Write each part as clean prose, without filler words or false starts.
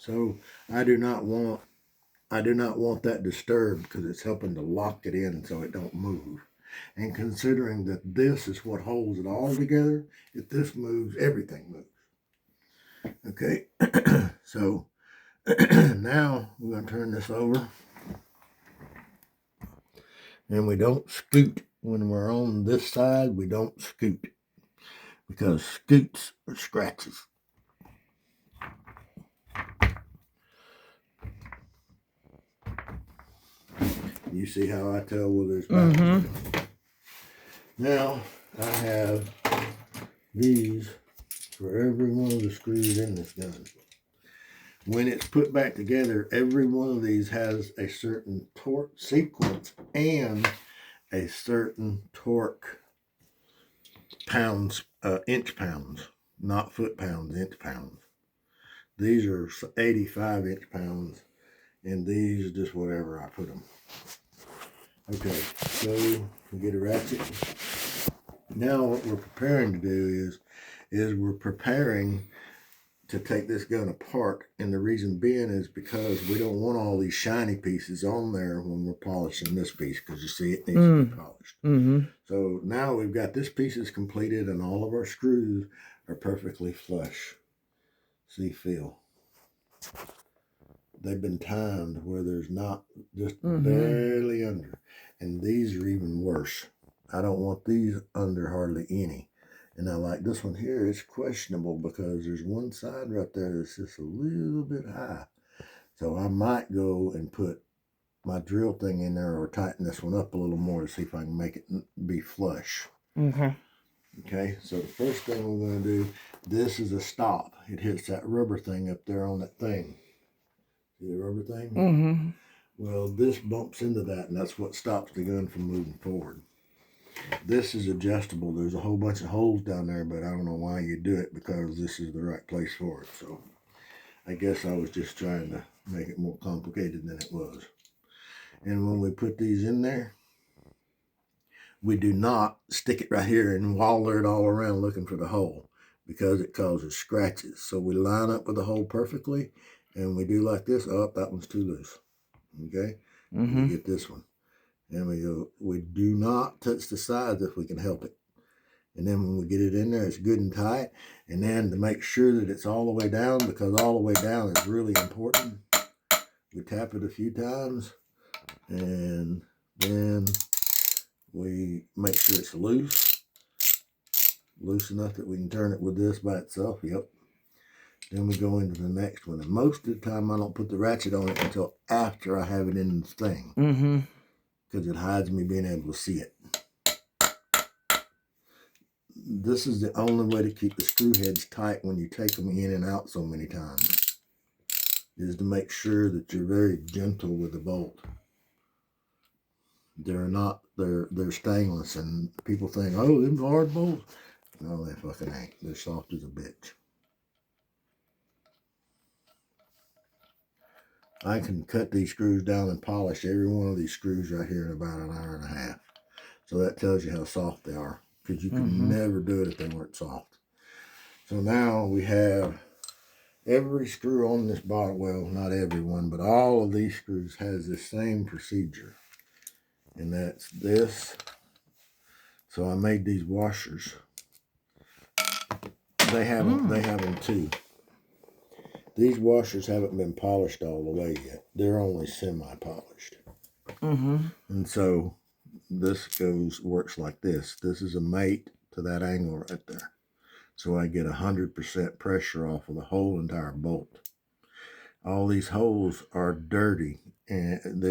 So I do not want that disturbed because it's helping to lock it in so it don't move. And considering that this is what holds it all together, if this moves, everything moves. Okay, so now we're going to turn this over. And we don't scoot. When we're on this side, we don't scoot. Because scoots are scratches. You see how I tell whether it's back? Mm-hmm. Now, I have these for every one of the screws in this gun. When it's put back together, every one of these has a certain torque sequence and a certain torque pounds, inch pounds, not foot pounds, inch pounds. These are 85 inch pounds, and these are just whatever I put them. Okay, so we get a ratchet. Now what we're preparing to do is we're preparing to take this gun apart, and the reason being is because we don't want all these shiny pieces on there when we're polishing this piece, because you see it needs to be polished. Mm-hmm. So now we've got this piece is completed and all of our screws are perfectly flush. See, feel. They've been timed where there's not just barely under. And these are even worse. I don't want these under hardly any. And I like this one here. It's questionable because there's one side right there that's just a little bit high. So I might go and put my drill thing in there or tighten this one up a little more to see if I can make it be flush. Okay. Okay, so the first thing we're going to do, this is a stop. It hits that rubber thing up there on that thing. See the rubber thing? Mm-hmm. Well, this bumps into that, and that's what stops the gun from moving forward. This is adjustable. There's a whole bunch of holes down there, but I don't know why you do it, because this is the right place for it. So I guess I was just trying to make it more complicated than it was. And when we put these in there, we do not stick it right here and waller it all around looking for the hole, because it causes scratches. So we line up with the hole perfectly, and we do like this. Oh, that one's too loose. Okay, we get this one. And we go, we do not touch the sides if we can help it. And then when we get it in there, it's good and tight. And then to make sure that it's all the way down, because all the way down is really important, we tap it a few times, and then we make sure it's loose enough that we can turn it with this by itself. Yep. Then we go into the next one. And most of the time, I don't put the ratchet on it until after I have it in the thing. Because it hides me being able to see it. This is the only way to keep the screw heads tight when you take them in and out so many times, is to make sure that you're very gentle with the bolt. They're stainless, and people think, oh, them hard bolts. No, they fucking ain't. They're soft as a bitch. I can cut these screws down and polish every one of these screws right here in about an hour and a half. So that tells you how soft they are, because you can never do it if they weren't soft. So now we have every screw on this bottom. Well, not every one, but all of these screws has the same procedure. And that's this. So I made these washers. They have them too. These washers haven't been polished all the way yet. They're only semi-polished. And so this works like this. This is a mate to that angle right there. So I get 100% pressure off of the whole entire bolt. All these holes are dirty, and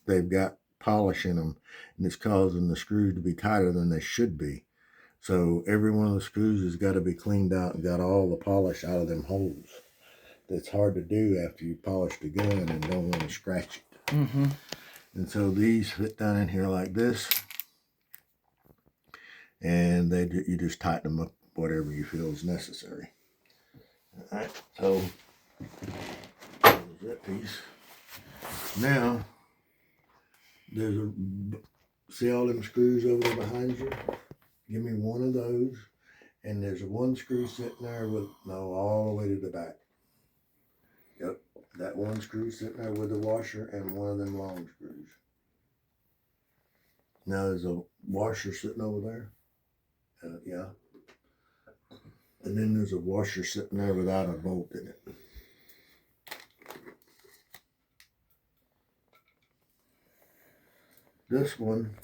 they've got polish in them, and it's causing the screws to be tighter than they should be. So every one of the screws has got to be cleaned out and got all the polish out of them holes. That's hard to do after you polish the gun and don't want to scratch it. And so these fit down in here like this, and you just tighten them up whatever you feel is necessary. All right, so there's that piece. Now, see all them screws over there behind you? Give me one of those, and there's one screw sitting there all the way to the back. Yep. that one screw sitting there with the washer and one of them long screws. Now there's a washer sitting over there. Yeah. And then there's a washer sitting there without a bolt in it. This one,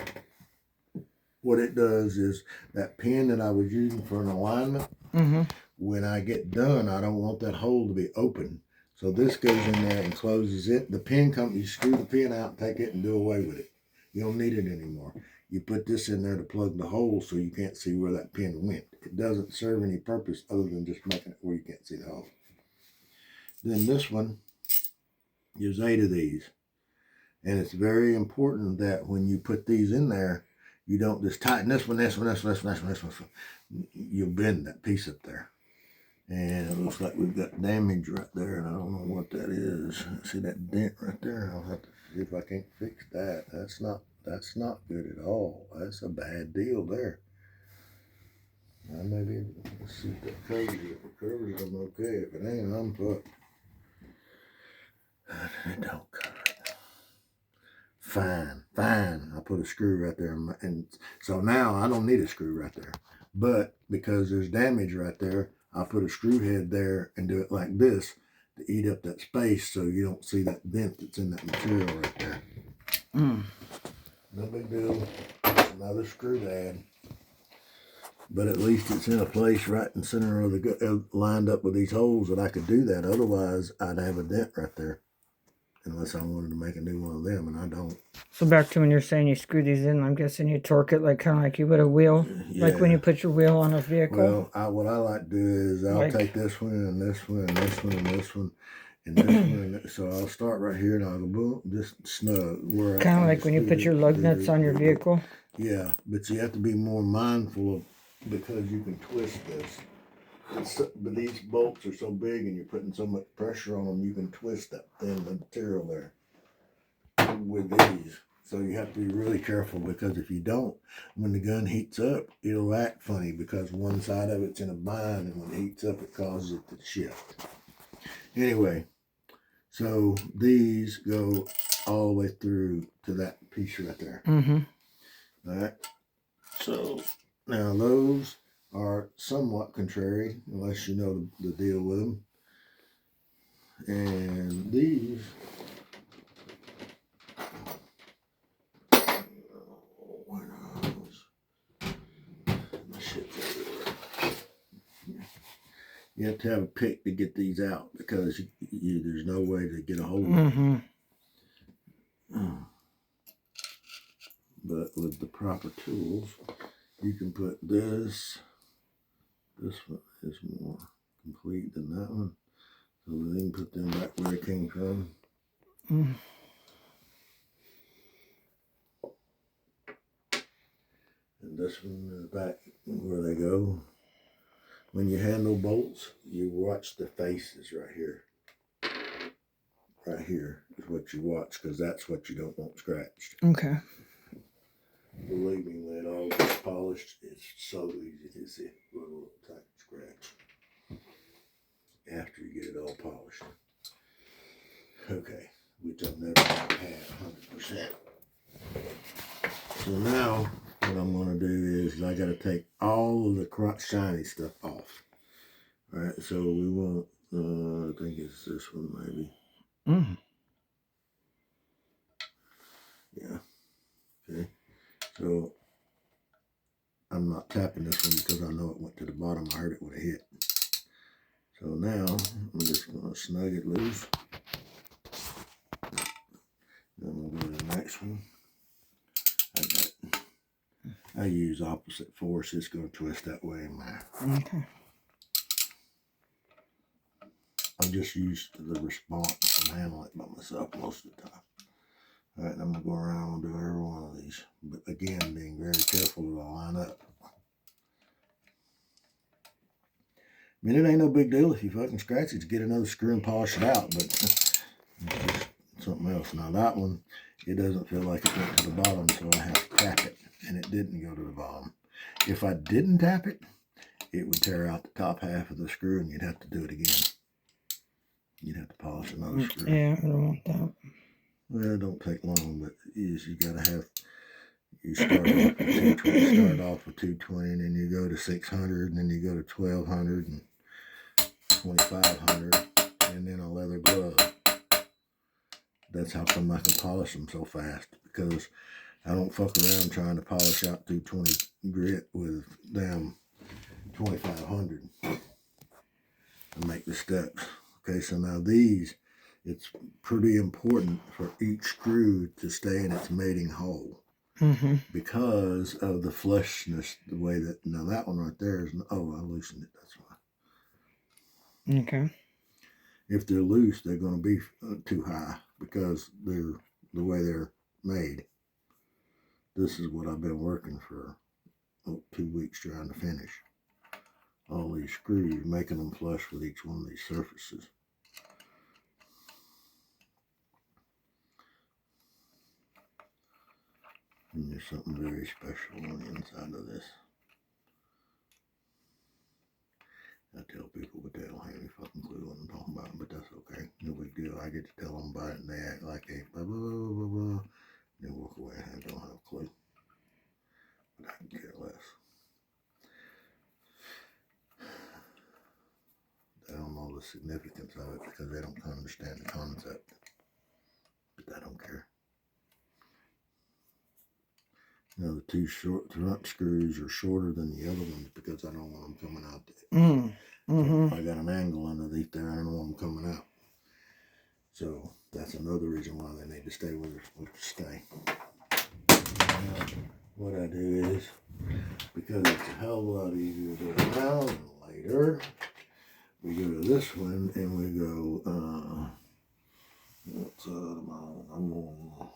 what it does is that pin that I was using for an alignment, when I get done, I don't want that hole to be open. So this goes in there and closes it. The pin company, you screw the pin out, take it and do away with it. You don't need it anymore. You put this in there to plug the hole so you can't see where that pin went. It doesn't serve any purpose other than just making it where you can't see the hole. Then this one, there's 8 of these. And it's very important that when you put these in there, you don't just tighten this one, this one, this one, this one, this one, this one. You'll bend that piece up there. And it looks like we've got damage right there, and I don't know what that is. See that dent right there? I'll have to see if I can't fix that. That's not good at all. That's a bad deal there. Maybe let's see if that covers it. If it covers it, I'm okay. If it ain't, I'm fucked. It don't cover it. Fine. I put a screw right there, and so now I don't need a screw right there. But because there's damage right there, I put a screw head there and do it like this to eat up that space so you don't see that dent that's in that material right there. No big deal. Another screw to add. But at least it's in a place right in the center of the lined up with these holes that I could do that. Otherwise, I'd have a dent right there. Unless I wanted to make a new one of them, and I don't. So back to when you're saying you screw these in, I'm guessing you torque it like kind of like you would a wheel, like when you put your wheel on a vehicle. Well, what I like to do is I'll take this one and this one and this one and this one and this one. And so I'll start right here and I'll go boom, just snug. Kind of like when you put your lug nuts on your vehicle. Yeah, but you have to be more mindful of, because you can twist this. But these bolts are so big and you're putting so much pressure on them, you can twist that thin material there with these. So you have to be really careful, because if you don't, when the gun heats up, it'll act funny because one side of it's in a bind, and when it heats up, it causes it to shift. Anyway, so these go all the way through to that piece right there. All right. So now those are somewhat contrary, unless you know the deal with them. And these, you have to have a pick to get these out, because there's no way to get a hold of them. But with the proper tools, you can put this. This one is more complete than that one. So we can put them back where they came from. And this one is back where they go. When you handle bolts, you watch the faces right here. Right here is what you watch, because that's what you don't want scratched. Okay. Believe me, when it all gets polished, it's so easy to see a little tiny scratch after you get it all polished. Okay, which I've never had 100%. So now, what I'm going to do is I got to take all of the shiny stuff off. All right, so we want, I think it's this one maybe. Yeah. Okay. So I'm not tapping this one because I know it went to the bottom. I heard it would have hit. So now I'm just going to snug it loose. Then we'll go to the next one. I use opposite force. It's going to twist that way. Okay. I'm just used to the response and handle it by myself most of the time. All right, I'm going to go around and do every one of these. But again, being very careful to line up. I mean, it ain't no big deal if you fucking scratch it to get another screw and polish it out, but it's just something else. Now that one, it doesn't feel like it went to the bottom, so I have to tap it, and it didn't go to the bottom. If I didn't tap it, it would tear out the top half of the screw, and you'd have to do it again. You'd have to polish another screw. Yeah, I don't want that. Well, it don't take long, but you gotta have. You start off with 220, start off with 220, and then you go to 600, and then you go to 1200 and 2500, and then a leather glove. That's how come I can polish them so fast, because I don't fuck around trying to polish out 220 grit with damn 2500 and make the steps. Okay, so now these, it's pretty important for each screw to stay in its mating hole. Mm-hmm. Because of the flushness, the way that, now that one right there is, oh, I loosened it, that's why. Okay. If they're loose, they're going to be too high because they're the way they're made. This is what I've been working for 2 weeks trying to finish. All these screws, making them flush with each one of these surfaces. And there's something very special on the inside of this. I tell people, but they don't have any fucking clue what I'm talking about, but that's okay. No big deal. I get to tell them about it, and they act like they blah, blah, blah, blah, blah. They walk away and don't have a clue. But I can care less. They don't know the significance of it because they don't understand the concept. But I don't care. You know, the two short front screws are shorter than the other ones because I don't want them coming out. I got an angle underneath there. I don't want them coming out. So that's another reason why they need to stay where they're supposed to stay. Now, what I do is, because it's a hell of a lot easier to do it now than later, we go to this one and we go, what's I'm on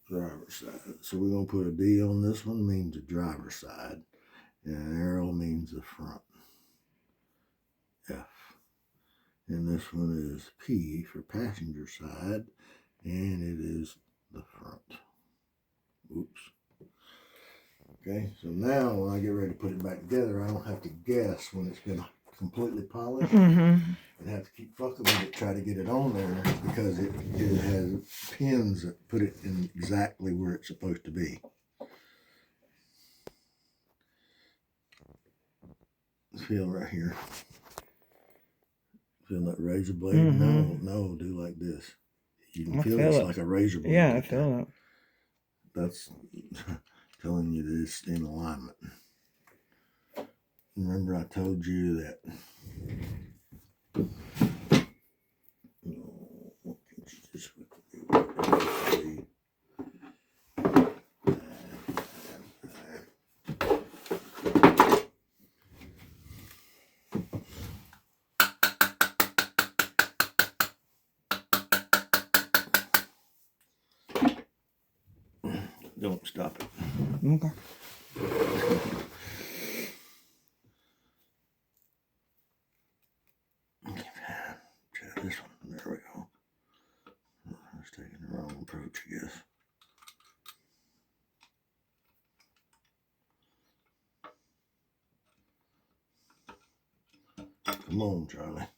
driver's side. So we're going to put a D on this one, means the driver's side. And an arrow means the front. F. And this one is P for passenger side. And it is the front. Oops. Okay, so now when I get ready to put it back together, I don't have to guess when it's been completely polished. And have to keep fucking with it, try to get it on there, because it has pins that put it in exactly where it's supposed to be. Feel right here. Feel that razor blade? No, do like this. You can feel it's like a razor blade. Yeah, I feel it. That's telling you that it's in alignment. Remember I told you that don't stop it. Okay. Try this one. There we go. I was taking the wrong approach, I guess. Come on, Charlie.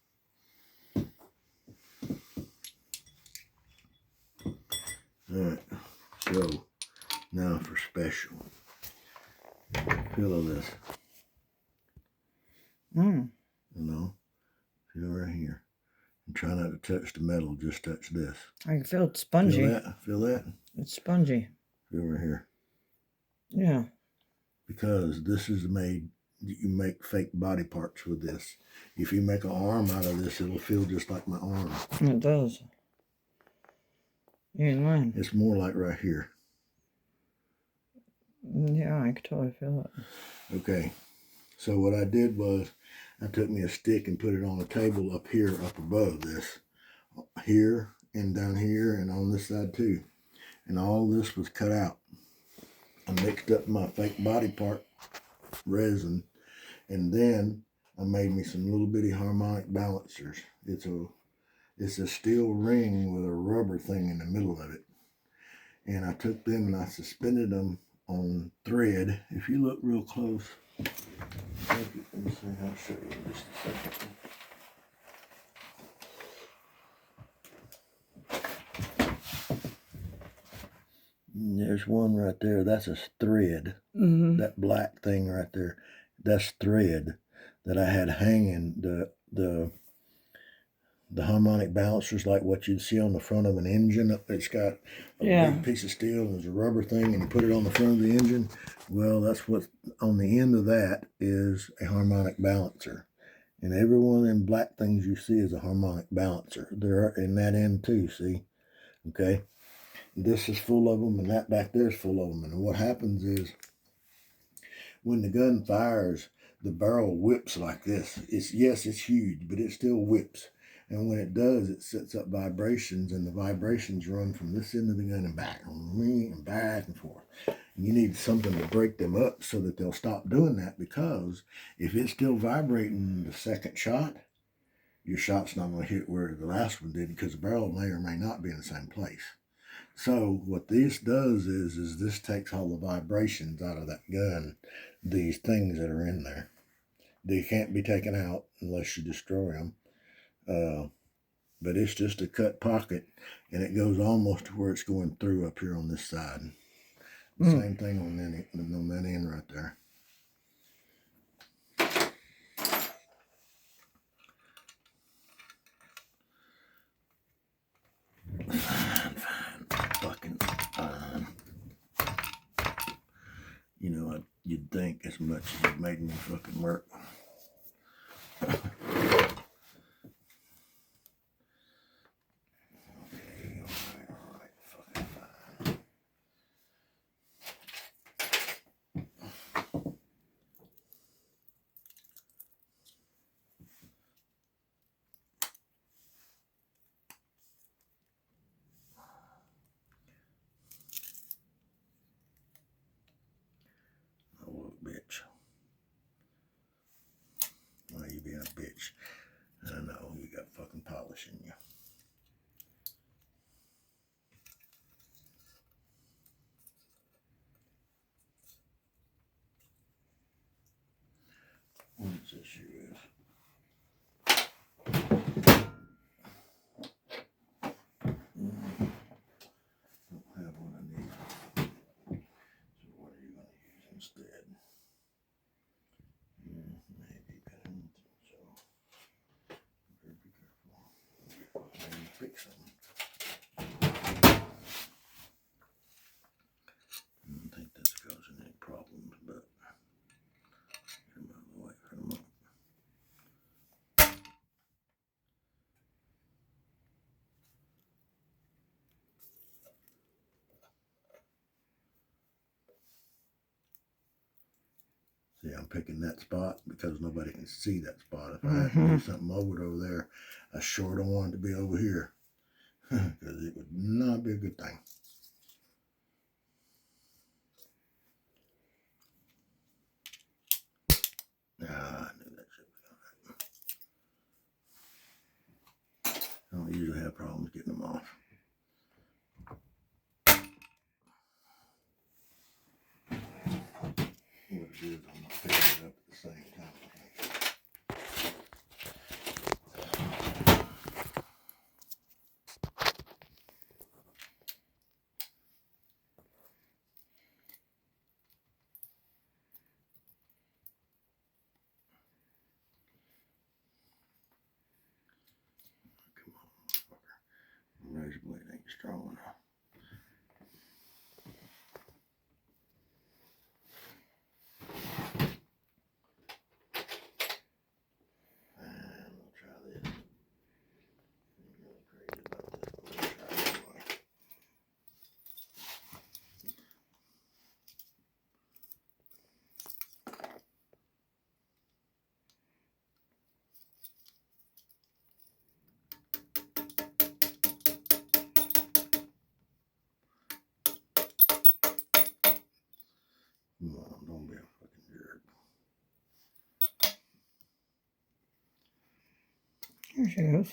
Alright, so now for special. Feel this. You know, feel right here. And try not to touch the metal, just touch this. I can feel it's spongy. Feel that? Feel that? It's spongy. Feel right here. Yeah. Because this is made, you make fake body parts with this. If you make an arm out of this, it'll feel just like my arm. It does. You ain't lying. It's more like right here. Yeah, I can totally feel it. Okay. So what I did was, I took me a stick and put it on a table up here, up above this. Here, and down here, and on this side too. And all this was cut out. I mixed up my fake body part resin, and then I made me some little bitty harmonic balancers. It's a steel ring with a rubber thing in the middle of it. And I took them and I suspended them on thread. If you look real close, let me see, I'll show you in just a second. There's one right there. That's a thread. Mm-hmm. That black thing right there. That's thread that I had hanging. The harmonic balancers, like what you'd see on the front of an engine. It's got a big piece of steel and there's a rubber thing, and you put it on the front of the engine. Well, that's what on the end of that is a harmonic balancer. And every one of them black things you see is a harmonic balancer. They're in that end too, see? Okay. This is full of them, and that back there is full of them. And what happens is when the gun fires, the barrel whips like this. It's huge, but it still whips. And when it does, it sets up vibrations, and the vibrations run from this end of the gun and back and forth. And you need something to break them up so that they'll stop doing that, because if it's still vibrating the second shot, your shot's not going to hit where the last one did, because the barrel may or may not be in the same place. So what this does is this takes all the vibrations out of that gun, these things that are in there. They can't be taken out unless you destroy them. But it's just a cut pocket, and it goes almost to where it's going through up here on this side. Same thing on that end right there. Fine, fucking fine. You know, you'd think as much as it made me fucking work. Bitch. Why you being a bitch? I know you got fucking polish in you. What is this shoe is? Don't have one I need. So what are you going to use instead? Maybe Pennington. So better be careful. Maybe pick some. I don't think that's causing any problems, but get them out of the way for the moment. See, I'm picking that spot because nobody can see that spot. If I had to do something over there, I sure don't want it to be over here, because it would not be a good thing. I knew that shit was going to happen. I don't usually have problems getting them off. What it is, I'm not picking it up at the same time. Come on, motherfucker. Razor blade ain't strong enough. And we'll try this. Ain't really crazy about this, but we'll try it anyway. Come on, don't be a fucking jerk. Here she goes.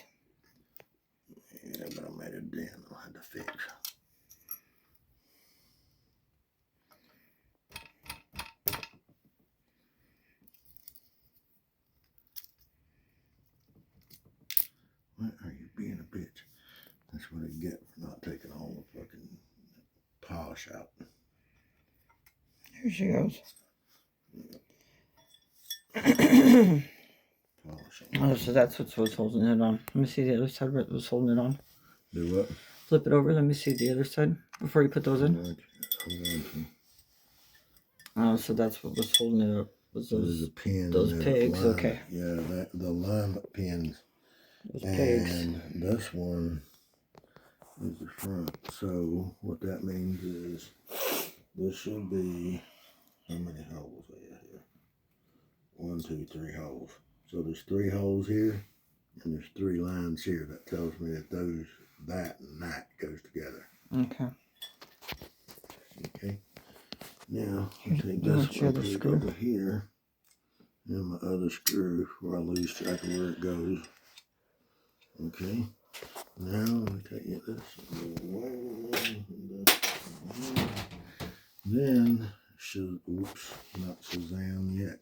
Yeah, but I made a dent I had to fix. Why are you being a bitch? That's what I get for not taking all the fucking polish out. she goes. Polishing. Oh, so that's what's holding it on. Let me see the other side where it was holding it on. Do what? Flip it over. Let me see the other side before you put those in. Hold on. Oh, so that's what was holding it up. Was So there's those a pin. those and then a pegs? alignment. Okay. Yeah, the alignment pins. Those pegs. And this one is the front. So what that means is this should be, how many holes are here? 1, 2, 3 holes. So there's 3 holes here, and there's 3 lines here. That tells me that that and that goes together. Okay. Okay. Now I'll take You want this your one, other put it screw? over here, and my other screw where I lose track of where it goes. Okay. Now let me take this away. Then oops, not Shazam yet.